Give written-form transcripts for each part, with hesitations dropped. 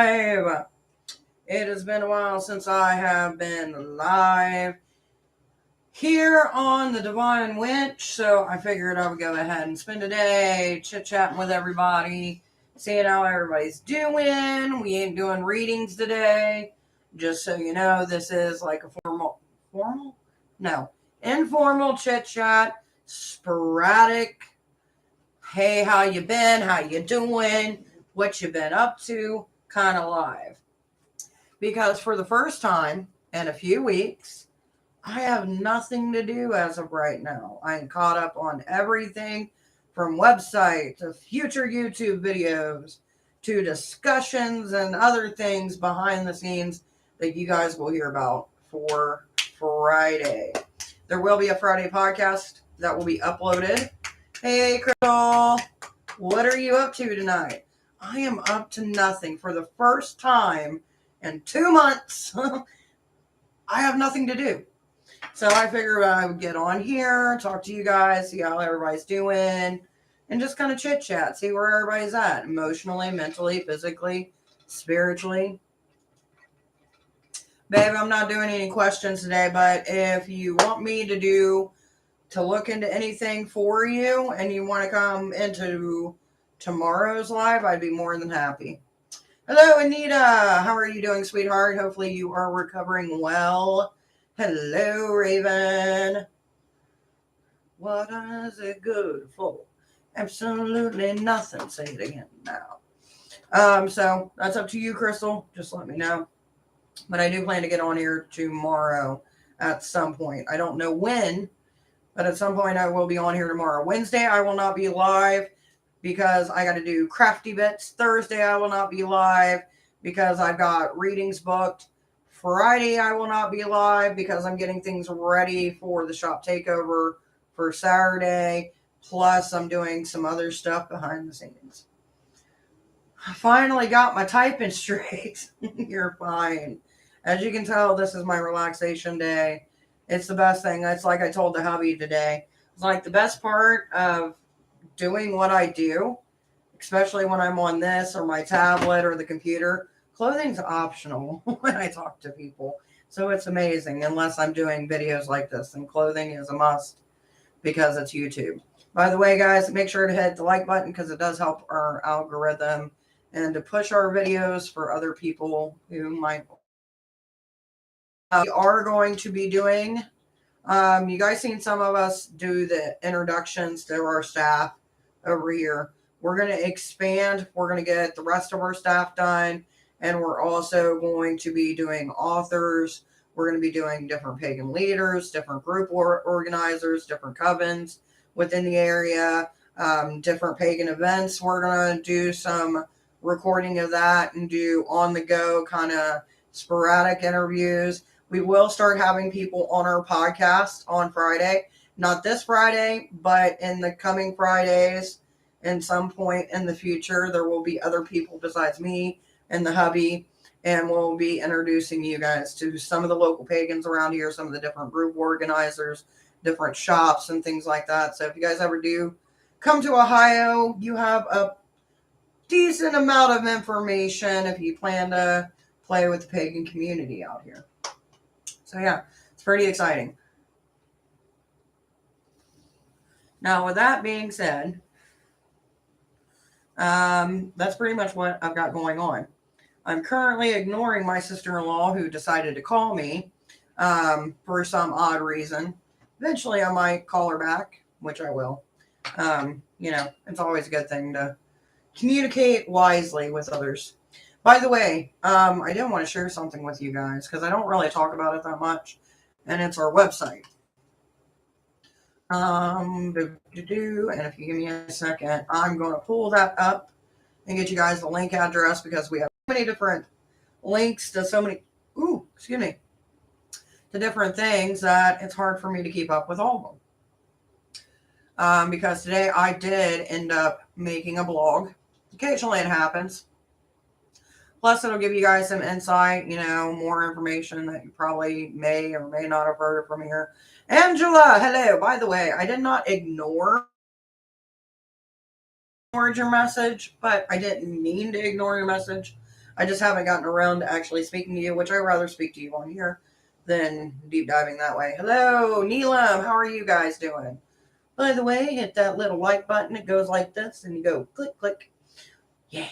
live. It has been a while since I have been live here on the Devine Winch, so I figured I would go ahead and spend a day chit-chatting with everybody, seeing how everybody's doing. We ain't doing readings today. Just so you know, this is like a informal chit-chat, sporadic. Hey, how you been? How you doing? What you been up to? Kind of live. Because for the first time in a few weeks, I have nothing to do as of right now. I'm caught up on everything from website to future YouTube videos to discussions and other things behind the scenes that you guys will hear about for Friday. There will be a Friday podcast that will be uploaded. Hey, Crystal, what are you up to tonight? I am up to nothing. For the first time in 2 months, I have nothing to do. So I figured I would get on here, talk to you guys, see how everybody's doing, and just kind of chit-chat, see where everybody's at, emotionally, mentally, physically, spiritually. Babe, I'm not doing any questions today, but if you want me to look into anything for you and you want to come into tomorrow's live, I'd be more than happy. Hello, Anita. How are you doing, sweetheart? Hopefully you are recovering well. Hello, Raven. What is it good for? Absolutely nothing. Say it again now. So that's up to you, Crystal. Just let me know. But I do plan to get on here tomorrow at some point. I don't know when, but at some point I will be on here tomorrow. Wednesday I will not be live because I got to do crafty bits. Thursday I will not be live because I've got readings booked. Friday I will not be live because I'm getting things ready for the shop takeover for Saturday. Plus I'm doing some other stuff behind the scenes. I finally got my typing straight. You're fine. As you can tell, this is my relaxation day. It's the best thing. It's like I told the hubby today. It's like the best part of doing what I do, especially when I'm on this or my tablet or the computer. Clothing's optional when I talk to people. So it's amazing. Unless I'm doing videos like this, and clothing is a must because it's YouTube. By the way, guys, make sure to hit the like button because it does help our algorithm and to push our videos for other people who might. We are going to be doing, you guys seen some of us do the introductions to our staff over here. We're going to expand. We're going to get the rest of our staff done. And we're also going to be doing authors. We're going to be doing different pagan leaders, different group organizers, different covens within the area, different pagan events. We're going to do some recording of that and do on-the-go kind of sporadic interviews. We will start having people on our podcast on Friday. Not this Friday, but in the coming Fridays. And some point in the future, there will be other people besides me and the hubby. And we'll be introducing you guys to some of the local pagans around here, some of the different group organizers, different shops and things like that. So if you guys ever do come to Ohio, you have a decent amount of information if you plan to play with the pagan community out here. So yeah, it's pretty exciting. Now, with that being said, that's pretty much what I've got going on. I'm currently ignoring my sister-in-law who decided to call me for some odd reason. Eventually, I might call her back, which I will. It's always a good thing to communicate wisely with others. By the way, I did want to share something with you guys because I don't really talk about it that much, and it's our website. And if you give me a second, I'm going to pull that up and get you guys the link address because we have so many different links to to different things that it's hard for me to keep up with all of them. Because today I did end up making a blog. Occasionally it happens. Plus, it'll give you guys some insight, more information that you probably may or may not have heard from here. Angela, hello. By the way, I did not ignore your message, but I didn't mean to ignore your message. I just haven't gotten around to actually speaking to you, which I'd rather speak to you on here than deep diving that way. Hello, Neelam. How are you guys doing? By the way, hit that little like button. It goes like this, and you go click, click. Yeah.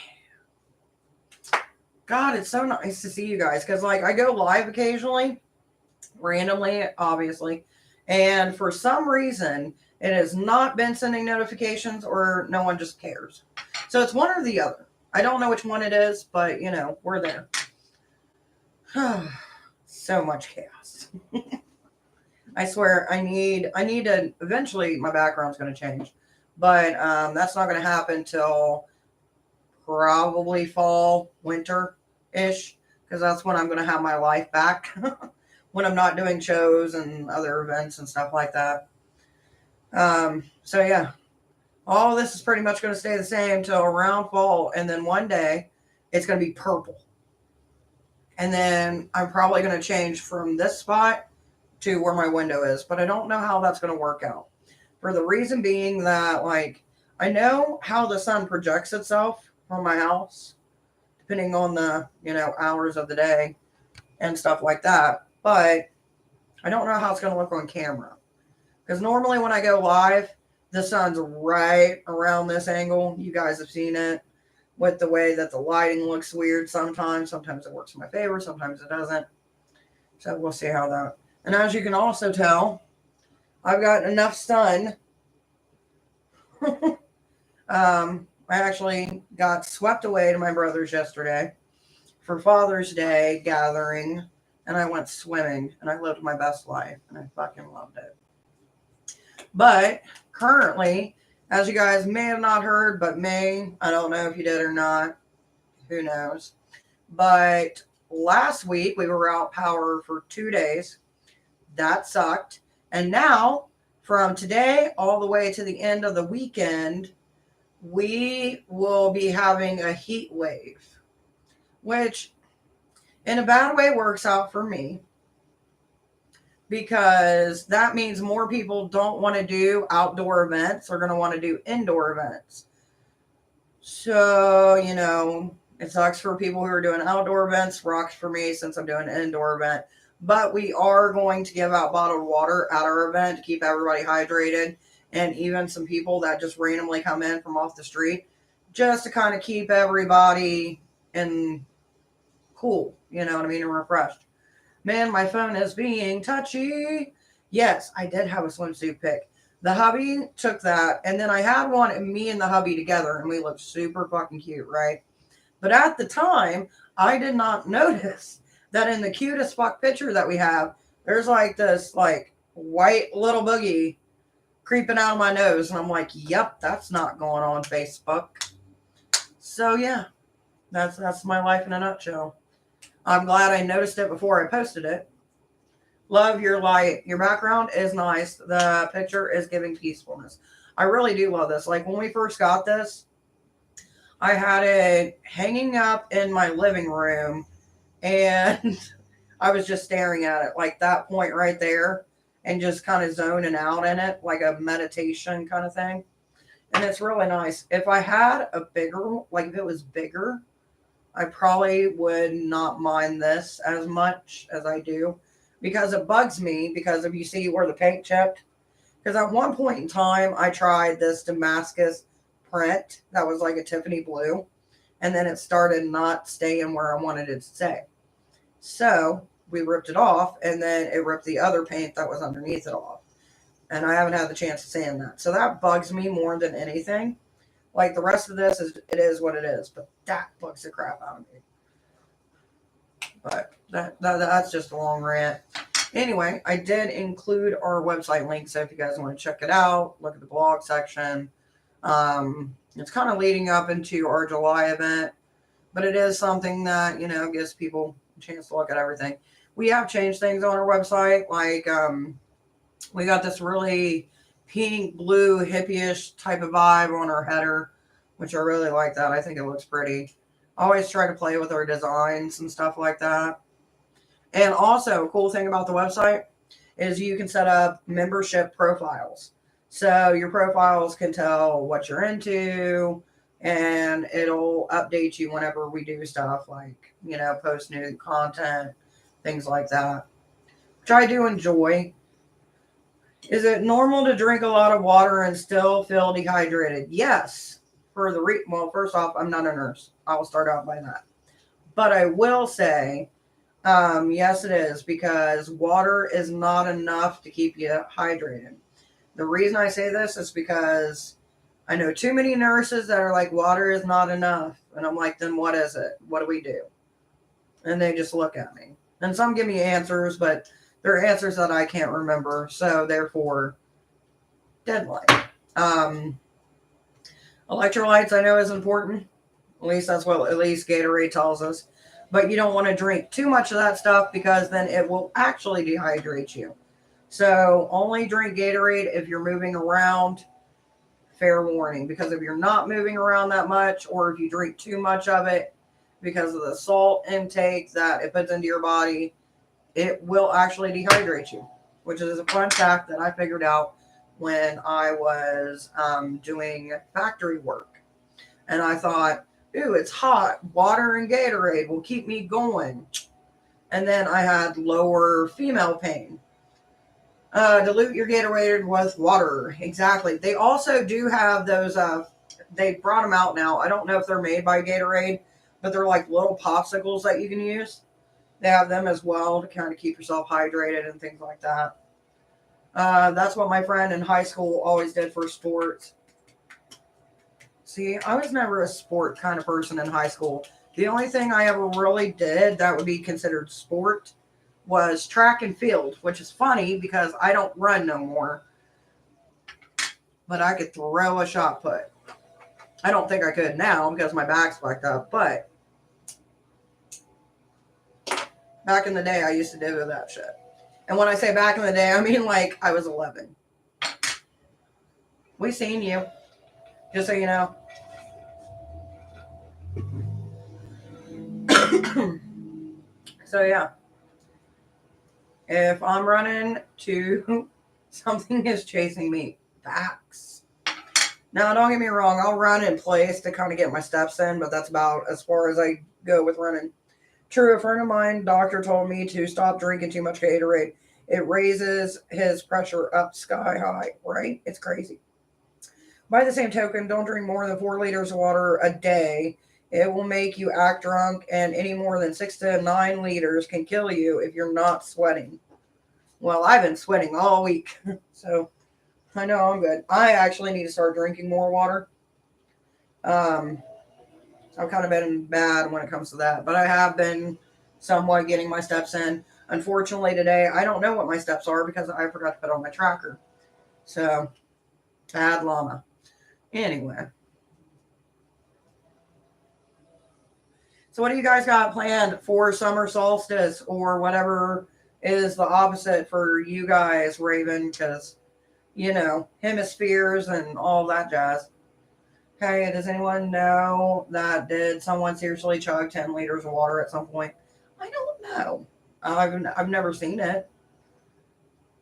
God, it's so nice to see you guys because, like, I go live occasionally, randomly, obviously, and for some reason, it has not been sending notifications or no one just cares. So it's one or the other. I don't know which one it is, but, you know, we're there. So much chaos. I swear, I need to, eventually my background's going to change, but that's not going to happen till probably fall, winter-ish, because that's when I'm going to have my life back, when I'm not doing shows and other events and stuff like that. So yeah, all this is pretty much going to stay the same till around fall, and then one day it's going to be purple. And then I'm probably going to change from this spot to where my window is, but I don't know how that's going to work out. For the reason being that, like, I know how the sun projects itself from my house, depending on the, you know, hours of the day and stuff like that, but I don't know how it's going to look on camera. Because normally when I go live, the sun's right around this angle. You guys have seen it with the way that the lighting looks weird sometimes. Sometimes it works in my favor, sometimes it doesn't. So we'll see how that. And as you can also tell, I've got enough sun. I actually got swept away to my brother's yesterday for Father's Day gathering, and I went swimming, and I lived my best life, and I fucking loved it. But currently, as you guys may have not heard, but I don't know if you did or not, who knows, but last week we were out power for 2 days. That sucked. And now, from today all the way to the end of the weekend, we will be having a heat wave, which in a bad way works out for me, because that means more people don't want to do outdoor events. They're going to want to do indoor events. So, you know, it sucks for people who are doing outdoor events, rocks for me since I'm doing an indoor event. But we are going to give out bottled water at our event to keep everybody hydrated, and even some people that just randomly come in from off the street, just to kind of keep everybody in cool, you know what I mean, and refreshed. Man, my phone is being touchy. Yes, I did have a swimsuit pic. The hubby took that, and then I had one of me and the hubby together, and we looked super fucking cute, right? But at the time, I did not notice that in the cutest fuck picture that we have, there's like this like white little boogie creeping out of my nose, and I'm like, yep, that's not going on Facebook. So yeah, that's my life in a nutshell. I'm glad I noticed it before I posted it. Love your light. Your background is nice. The picture is giving peacefulness. I really do love this. Like when we first got this, I had it hanging up in my living room, and I was just staring at it, like that point right there, and just kind of zoning out in it, like a meditation kind of thing. And it's really nice. If I had a bigger, like if it was bigger, I probably would not mind this as much as I do, because it bugs me, because if you see where the paint chipped, because at one point in time, I tried this Damascus print that was like a Tiffany blue, and then it started not staying where I wanted it to stay. So we ripped it off, and then it ripped the other paint that was underneath it off. And I haven't had the chance to sand that. So that bugs me more than anything. Like the rest of this it is what it is, but that bugs the crap out of me. But that's just a long rant. Anyway, I did include our website link, so if you guys want to check it out, look at the blog section. It's kind of leading up into our July event, but it is something that, you know, gives people a chance to look at everything. We have changed things on our website, like we got this really pink, blue, hippie-ish type of vibe on our header, which I really like that. I think it looks pretty. I always try to play with our designs and stuff like that. And also, a cool thing about the website is you can set up membership profiles. So your profiles can tell what you're into, and it'll update you whenever we do stuff like, post new content, things like that, which I do enjoy. Is it normal to drink a lot of water and still feel dehydrated? Yes. Well, first off, I'm not a nurse. I will start out by that. But I will say, yes, it is, because water is not enough to keep you hydrated. The reason I say this is because I know too many nurses that are like, water is not enough. And I'm like, then what is it? What do we do? And they just look at me. And some give me answers, but they're answers that I can't remember. So therefore, deadline. Electrolytes I know is important. At least that's what at least Gatorade tells us. But you don't want to drink too much of that stuff because then it will actually dehydrate you. So only drink Gatorade if you're moving around. Fair warning, because if you're not moving around that much, or if you drink too much of it because of the salt intake that it puts into your body, it will actually dehydrate you, which is a fun fact that I figured out when I was doing factory work. And I thought, ooh, it's hot. Water and Gatorade will keep me going. And then I had lower female pain. Dilute your Gatorade with water. Exactly. They also do have those, they brought them out now. I don't know if they're made by Gatorade, but they're like little popsicles that you can use. They have them as well to kind of keep yourself hydrated and things like that. That's what my friend in high school always did for sports. See, I was never a sport kind of person in high school. The only thing I ever really did that would be considered sport was track and field, which is funny because I don't run no more. But I could throw a shot put. I don't think I could now because my back's fucked up, but back in the day I used to do that shit. And when I say back in the day, I mean like I was 11. We seen you. Just so you know. So yeah. If I'm running to something is chasing me, facts. Now, don't get me wrong, I'll run in place to kind of get my steps in, but that's about as far as I go with running. True, a friend of mine, doctor, told me to stop drinking too much Gatorade. It raises his pressure up sky high, right? It's crazy. By the same token, don't drink more than 4 liters of water a day. It will make you act drunk, and any more than 6 to 9 liters can kill you if you're not sweating. Well, I've been sweating all week, so I know I'm good. I actually need to start drinking more water. I've kind of been bad when it comes to that, but I have been somewhat getting my steps in. Unfortunately, today, I don't know what my steps are because I forgot to put on my tracker. So, bad llama. Anyway. So what do you guys got planned for summer solstice or whatever is the opposite for you guys, Raven? Because, hemispheres and all that jazz. Okay, does anyone know that did someone seriously chug 10 liters of water at some point? I don't know. I've never seen it.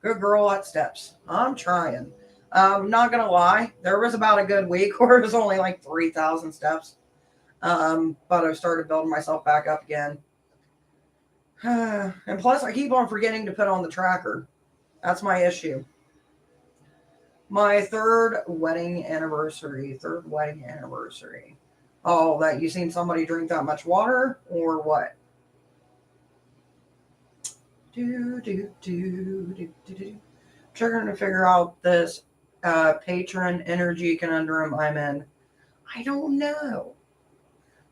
Good girl at steps. I'm trying. Not going to lie. There was about a good week where it was only like 3,000 steps. But I've started building myself back up again. And plus, I keep on forgetting to put on the tracker. That's my issue. My third wedding anniversary. Oh, that you seen somebody drink that much water or what? Trying to figure out this patron energy conundrum I'm in. I don't know.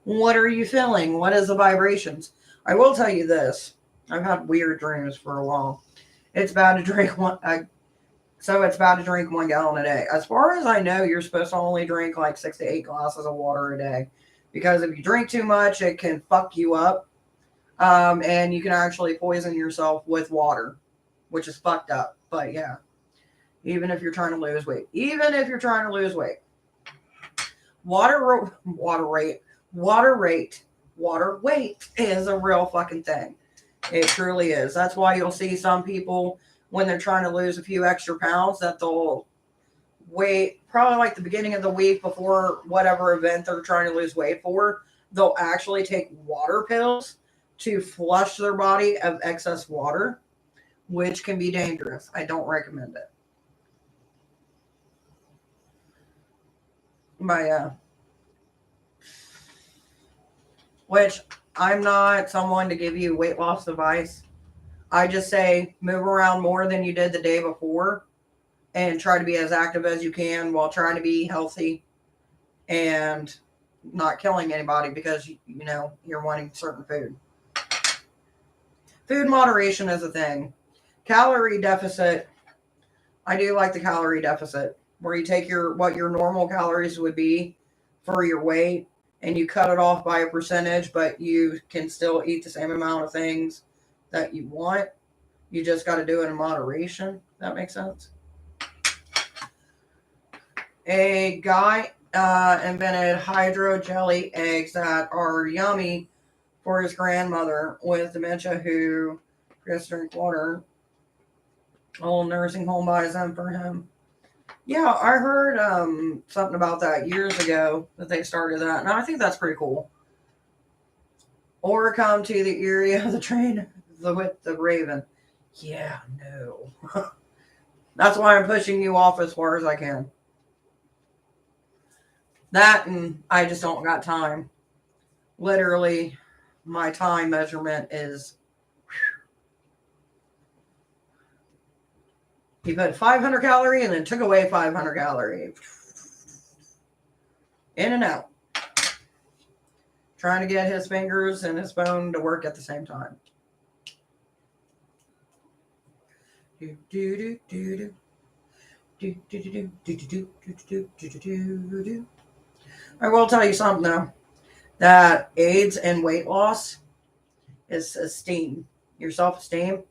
What are you feeling? What is the vibrations? I will tell you this. I've had weird dreams for a while. It's bad to drink it's bad to drink 1 gallon a day. As far as I know, you're supposed to only drink like 6 to 8 glasses of water a day. Because if you drink too much, it can fuck you up. And you can actually poison yourself with water, which is fucked up. But yeah, even if you're trying to lose weight. Water weight is a real fucking thing. It truly is. That's why you'll see some people when they're trying to lose a few extra pounds that they'll wait, probably like the beginning of the week before whatever event they're trying to lose weight for, they'll actually take water pills to flush their body of excess water, which can be dangerous. I don't recommend it. But yeah, which I'm not someone to give you weight loss advice. I just say move around more than you did the day before and try to be as active as you can while trying to be healthy and not killing anybody because you're wanting certain food. Food moderation is a thing. Calorie deficit. I do like the calorie deficit where you take what your normal calories would be for your weight and you cut it off by a percentage, but you can still eat the same amount of things that you want. You just got to do it in moderation. That makes sense. A guy invented hydro jelly eggs that are yummy for his grandmother with dementia who forgets to drink water. A little nursing home buys them for him. Yeah, I heard something about that years ago that they started that, and I think that's pretty cool. Or come to the area of the train with the raven. Yeah, no. That's why I'm pushing you off as far as I can. That and I just don't got time. Literally, my time measurement is. He put 500 calorie and then took away 500 calorie. In and out. Trying to get his fingers and his phone to work at the same time. I will tell you something though. That aids in weight loss is esteem. Your self-esteem.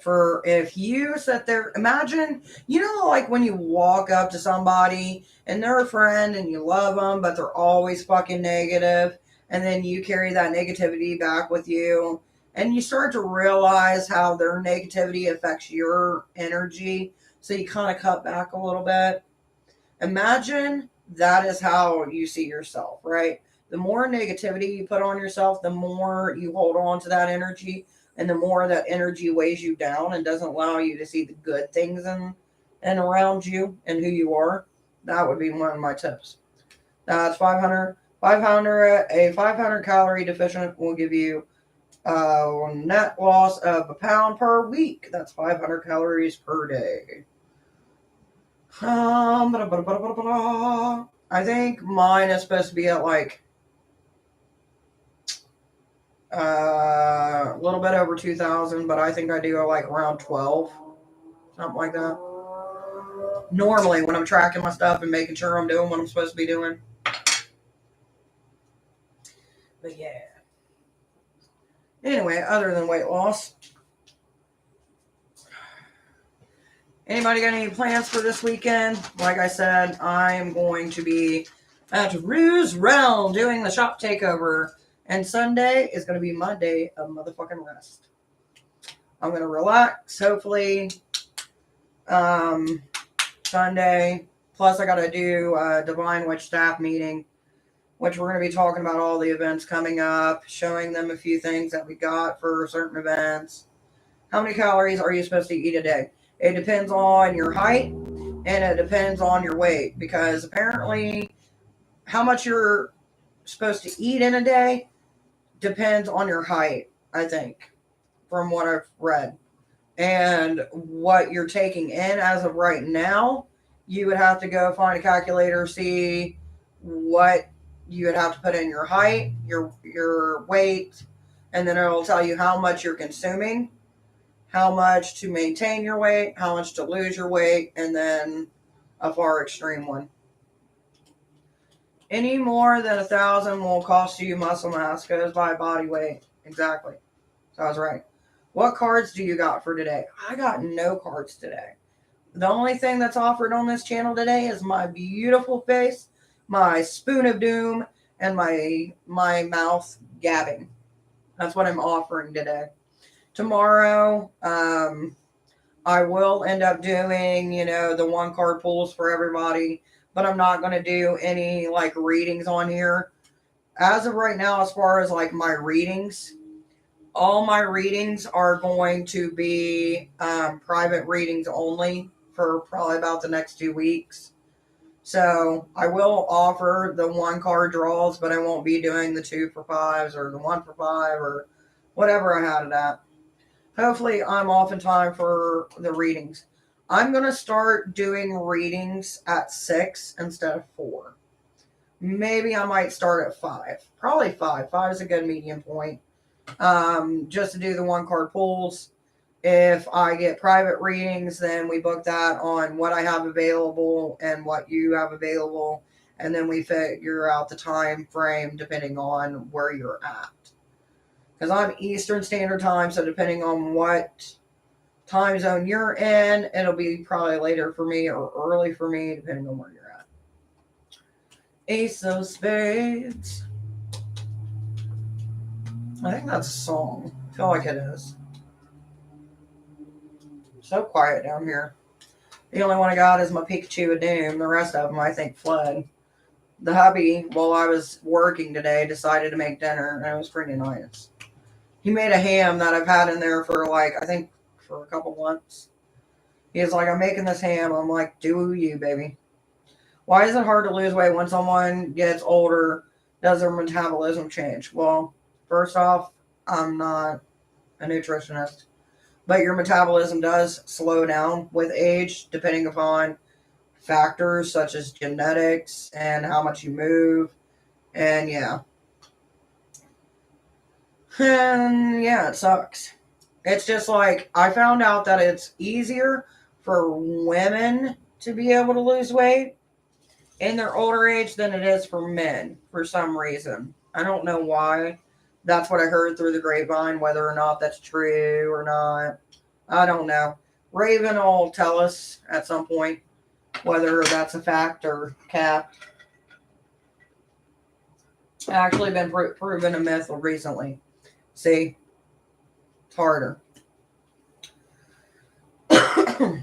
For if you sit there, imagine, like when you walk up to somebody and they're a friend and you love them, but they're always fucking negative, and then you carry that negativity back with you, and you start to realize how their negativity affects your energy, so you kind of cut back a little bit. Imagine that is how you see yourself, right? The more negativity you put on yourself, the more you hold on to that energy, and the more that energy weighs you down and doesn't allow you to see the good things and around you and who you are. That would be one of my tips. That's 500. A 500 calorie deficient will give you a net loss of a pound per week. That's 500 calories per day. I think mine is supposed to be at like a little bit over 2,000, but I think I do like around 12, something like that. Normally, when I'm tracking my stuff and making sure I'm doing what I'm supposed to be doing. But yeah. Anyway, other than weight loss, anybody got any plans for this weekend? Like I said, I'm going to be at Ruse Realm doing the shop takeover. And Sunday is going to be my day of motherfucking rest. I'm going to relax, hopefully, Sunday. Plus, I got to do a Devine Witch staff meeting, which we're going to be talking about all the events coming up, showing them a few things that we got for certain events. How many calories are you supposed to eat a day? It depends on your height, and it depends on your weight, because apparently how much you're supposed to eat in a day depends on your height, I think, from what I've read. And what you're taking in as of right now, you would have to go find a calculator, see what you would have to put in your height, your weight, and then it'll tell you how much you're consuming, how much to maintain your weight, how much to lose your weight, and then a far extreme one. Any more than 1,000 will cost you muscle mass, goes by body weight. Exactly. So I was right. What cards do you got for today? I got no cards today. The only thing that's offered on this channel today is my beautiful face, my spoon of doom, and my mouth gabbing. That's what I'm offering today. Tomorrow, I will end up doing, the one card pulls for everybody, but I'm not going to do any like readings on here. As of right now, as far as like my readings, all my readings are going to be private readings only for probably about the next 2 weeks. So I will offer the one card draws, but I won't be doing the 2 for 5s or the 1 for 5 or whatever I had it at. Hopefully, I'm off in time for the readings. I'm going to start doing readings at 6 instead of 4. Maybe I might start at 5. Probably 5. 5 is a good medium point. Just to do the one card pulls. If I get private readings, then we book that on what I have available and what you have available. And then we figure out the time frame depending on where you're at. Because I'm Eastern Standard Time, so depending on what time zone you're in, it'll be probably later for me or early for me, depending on where you're at. Ace of Spades. I think that's a song. I feel like it is. So quiet down here. The only one I got is my Pikachu of Doom. The rest of them, I think, fled. The hubby, while I was working today, decided to make dinner, and it was pretty nice. He made a ham that I've had in there for I think for a couple months. He was like, I'm making this ham. I'm like, do you, baby. Why is it hard to lose weight when someone gets older? Does their metabolism change? Well, first off, I'm not a nutritionist. But your metabolism does slow down with age, depending upon factors such as genetics and how much you move. And yeah. And yeah, it sucks. It's just like, I found out that it's easier for women to be able to lose weight in their older age than it is for men for some reason. I don't know why. That's what I heard through the grapevine. Whether or not that's true or not, I don't know. Raven will tell us at some point whether that's a fact or cap. Actually been proven a myth recently. See? It's harder. But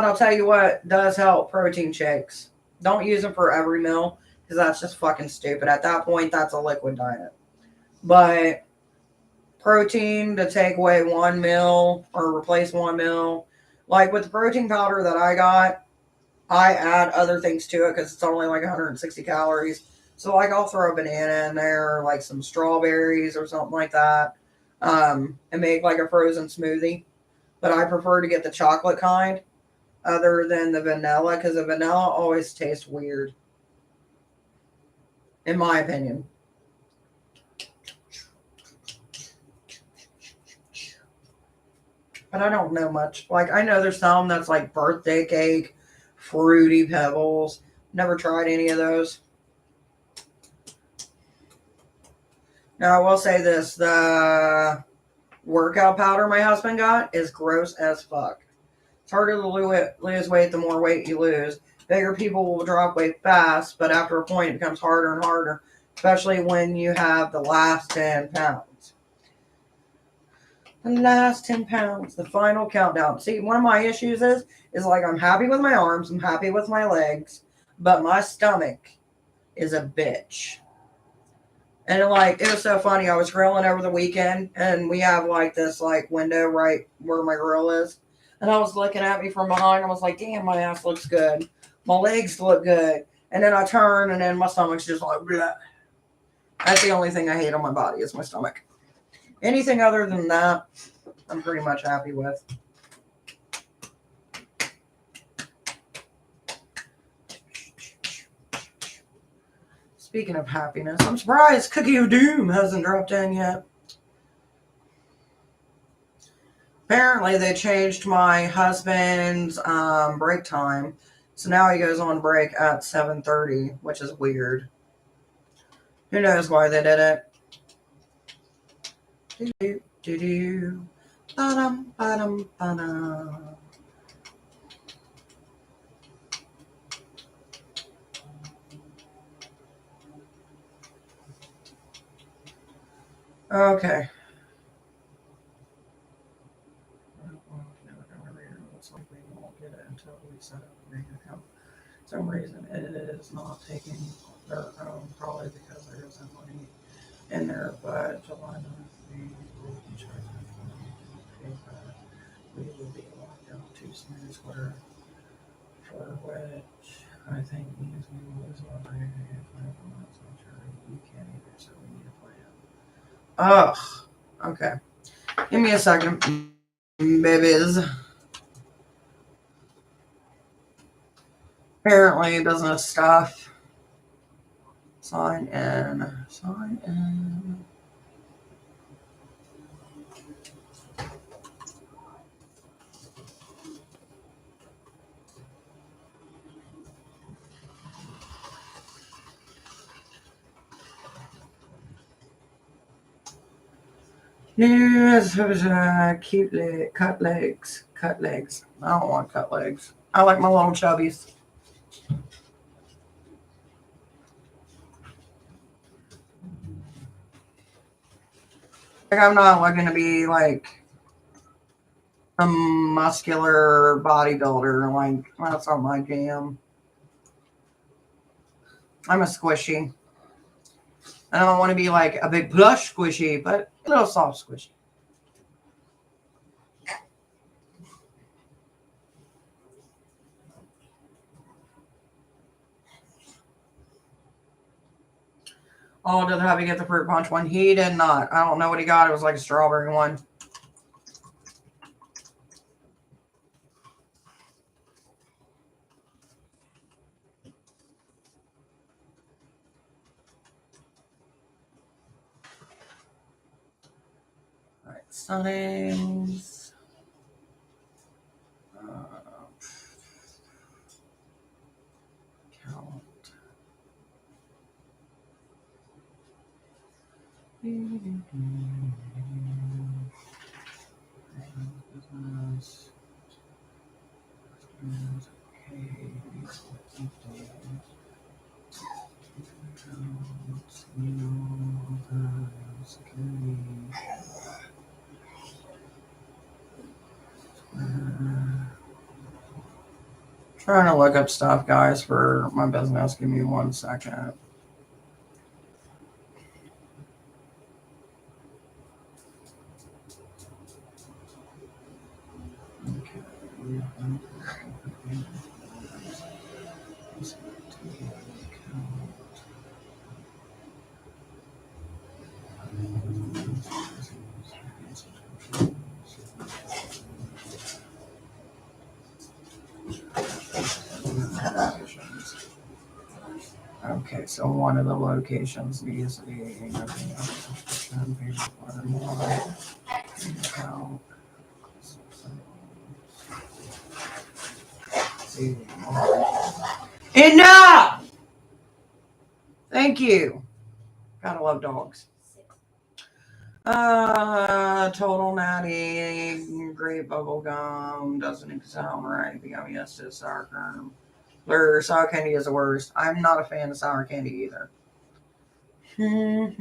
I'll tell you what does help: protein shakes. Don't use them for every meal because that's just fucking stupid. At that point, that's a liquid diet. But protein to take away one meal or replace one meal. Like with the protein powder that I got, I add other things to it because it's only like 160 calories. So like I'll throw a banana in there, like some strawberries or something like that, and make like a frozen smoothie. But I prefer to get the chocolate kind other than the vanilla because the vanilla always tastes weird, in my opinion. But I don't know much. Like, I know there's some that's like birthday cake, fruity pebbles. Never tried any of those. Now, I will say this. The workout powder my husband got is gross as fuck. It's harder to lose weight the more weight you lose. Bigger people will drop weight fast, but after a point it becomes harder and harder, especially when you have the last 10 pounds. The last 10 pounds, the final countdown. See, one of my issues is like I'm happy with my arms, I'm happy with my legs, but my stomach is a bitch. And it was so funny. I was grilling over the weekend, and we have like this like window right where my grill is. And I was looking at me from behind. I was like, damn, my ass looks good. My legs look good. And then I turn, and then my stomach's just like, bleh. That's the only thing I hate on my body is my stomach. Anything other than that, I'm pretty much happy with. Speaking of happiness, I'm surprised Cookie of Doom hasn't dropped in yet. Apparently, they changed my husband's break time. So now he goes on break at 7:30, which is weird. Who knows why they did it? Do-do-do-do. Ba-dum, ba-dum, ba-dum. Okay. is not taking their own, probably because there isn't money in there. But July 9th, we will be charging we will be locked out 2 square, for which I think means we will lose a lot of money. If I'm not so sure we can't either, so we need a plan. Ugh. Okay. Give me a second, babies. Apparently, business stuff. Sign in. Sign in. Keep cut legs. Cut legs. I don't want cut legs. I like my little chubbies. Like, I'm not looking to be like a muscular bodybuilder. Like, that's not my jam. I'm a squishy. I don't want to be like a big plush squishy, but a little soft squishy. Oh, did the hubby get the fruit punch one? He did not. I don't know what he got. It was like a strawberry one. All right, Sundays. Count. Business. Trying to look up stuff, guys, for my business. Give me 1 second. Okay, so one of the locations needs to be enough. Thank you. Gotta love dogs. Total natty, grape bubble gum, doesn't sound right. The gum, yes, it's sour cream. Or sour candy is the worst. I'm not a fan of sour candy either. Let's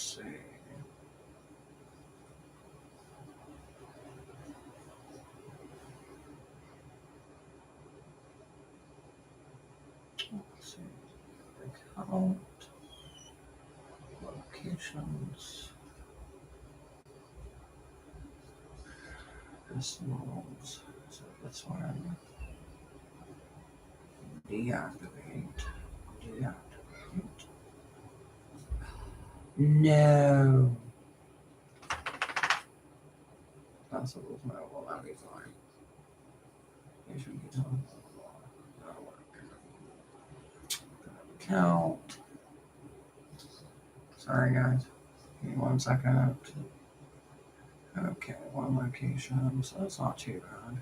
see. Let's see. Account. Locations. Decimals. So this one. Deactivate. Deactivate. No. Decibels, no. Well, that'll be fine. They should get on. That'll work. Count. Sorry, guys. Give me 1 second. Okay, one location, so that's not too bad.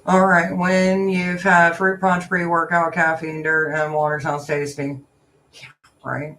All right, when you've had fruit punch, pre-workout, caffeine, dirt, and water, sounds tasty. Yeah, right?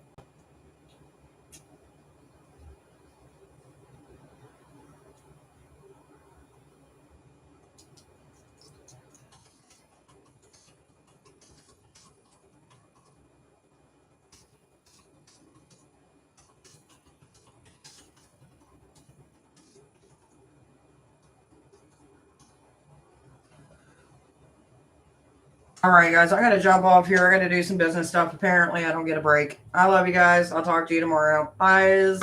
All right, guys, I got to jump off here. I got to do some business stuff. Apparently, I don't get a break. I love you guys. I'll talk to you tomorrow. Bye.